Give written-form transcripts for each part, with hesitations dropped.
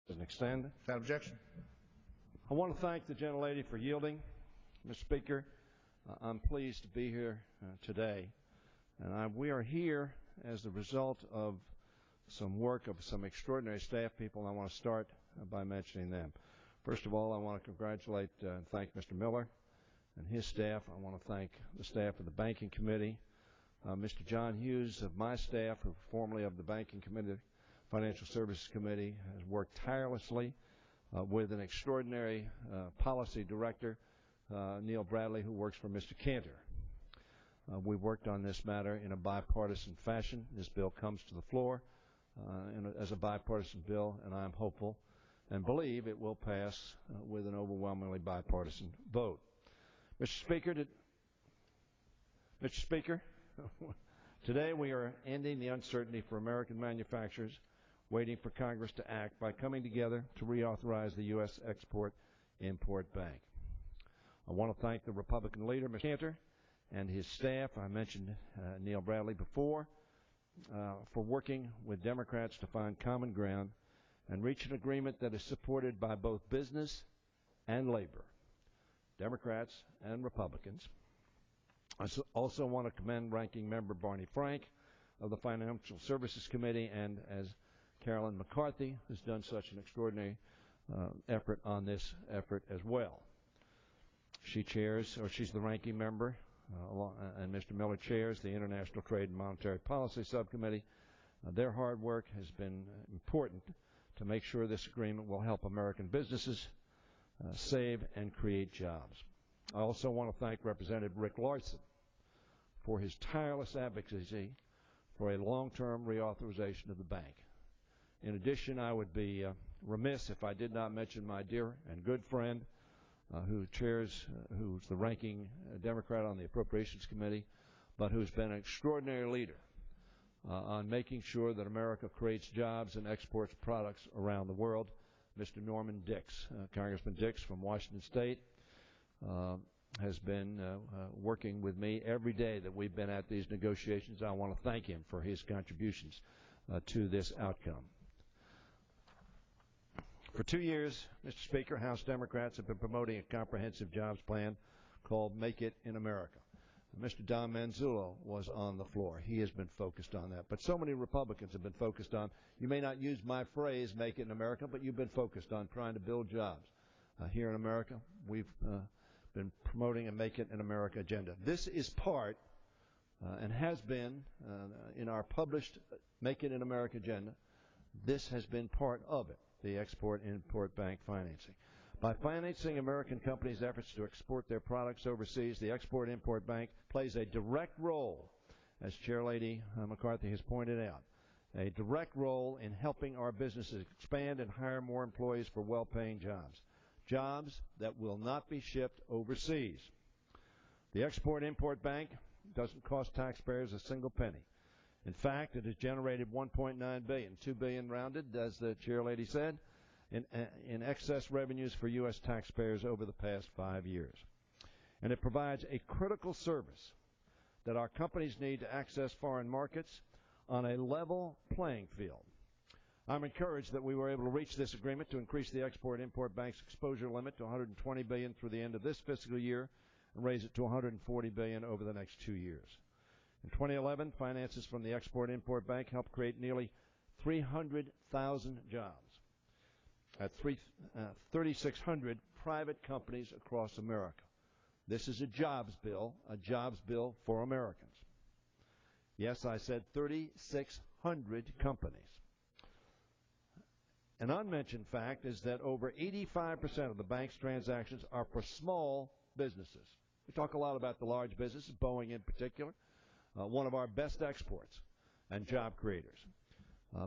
Doesn't extend. Without objection. I want to thank the gentlelady for yielding. Mr. Speaker, I'm pleased to be here today. And we are here as the result of some work of some extraordinary staff people, and I want to start by mentioning them. First of all, I want to congratulate and thank Mr. Miller and his staff. I want to thank the staff of the Banking Committee. Mr. John Hughes of my staff, who formerly of the Banking Committee, Financial Services Committee, has worked tirelessly with an extraordinary policy director, Neal Bradley, who works for Mr. Cantor. We worked on this matter in a bipartisan fashion. This bill comes to the floor as a bipartisan bill, and I'm hopeful and believe it will pass with an overwhelmingly bipartisan vote. Mr. Speaker, today we are ending the uncertainty for American manufacturers waiting for Congress to act by coming together to reauthorize the U.S. Export-Import Bank. I want to thank the Republican leader, Mr. Cantor, and his staff. I mentioned Neal Bradley before, for working with Democrats to find common ground and reach an agreement that is supported by both business and labor, Democrats and Republicans. I also want to commend Ranking Member Barney Frank of the Financial Services Committee, and as Carolyn McCarthy has done such an extraordinary effort on this effort as well. She chairs, or she's the ranking member, and Mr. Miller chairs the International Trade and Monetary Policy Subcommittee. Their hard work has been important to make sure this agreement will help American businesses save and create jobs. I also want to thank Representative Rick Larson for his tireless advocacy for a long-term reauthorization of the bank. In addition, I would be remiss if I did not mention my dear and good friend who's the ranking Democrat on the Appropriations Committee, but who's been an extraordinary leader on making sure that America creates jobs and exports products around the world, Mr. Norman Dix. Congressman Dix from Washington State has been working with me every day that we've been at these negotiations. I want to thank him for his contributions to this outcome. For 2 years, Mr. Speaker, House Democrats have been promoting a comprehensive jobs plan called Make It in America. Mr. Don Manzullo was on the floor. He has been focused on that. But so many Republicans have been focused on, you may not use my phrase, make it in America, but you've been focused on trying to build jobs. Here in America, we've been promoting a Make It in America agenda. This is part, and has been, in our published Make It in America agenda, this has been part of it, the Export-Import Bank financing. By financing American companies' efforts to export their products overseas, the Export-Import Bank plays a direct role, as Chairlady McCarthy has pointed out, a direct role in helping our businesses expand and hire more employees for well-paying jobs, jobs that will not be shipped overseas. The Export-Import Bank doesn't cost taxpayers a single penny. In fact, it has generated $1.9 billion, $2 billion rounded, as the Chairlady said, in excess revenues for U.S. taxpayers over the past 5 years. And it provides a critical service that our companies need to access foreign markets on a level playing field. I'm encouraged that we were able to reach this agreement to increase the Export-Import Bank's exposure limit to $120 billion through the end of this fiscal year and raise it to $140 billion over the next 2 years. In 2011, finances from the Export-Import Bank helped create nearly 300,000 jobs at 3,600 private companies across America. This is a jobs bill for Americans. Yes, I said 3,600 companies. An unmentioned fact is that over 85% of the bank's transactions are for small businesses. We talk a lot about the large businesses, Boeing in particular, one of our best exports and job creators.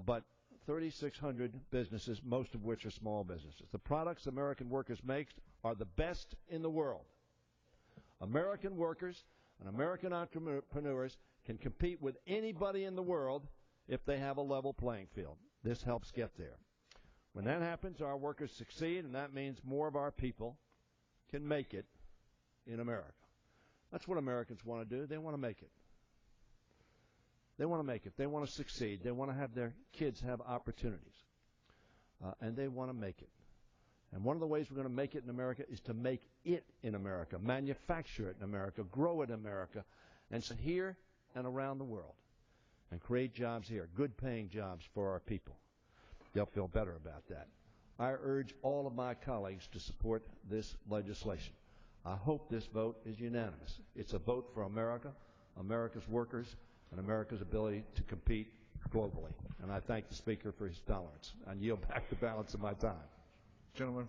But 3,600 businesses, most of which are small businesses. The products American workers make are the best in the world. American workers and American entrepreneurs can compete with anybody in the world if they have a level playing field. This helps get there. When that happens, our workers succeed, and that means more of our people can make it in America. That's what Americans want to do. They want to make it. They want to make it. They want to succeed. They want to have their kids have opportunities. and they want to make it. And one of the ways we're going to make it in America is to make it in America, manufacture it in America, grow it in America, and so here and around the world, and create jobs here, good-paying jobs for our people. They'll feel better about that. I urge all of my colleagues to support this legislation. I hope this vote is unanimous. It's a vote for America, America's workers, and America's ability to compete globally. And I thank the Speaker for his tolerance. I yield back the balance of my time. Gentleman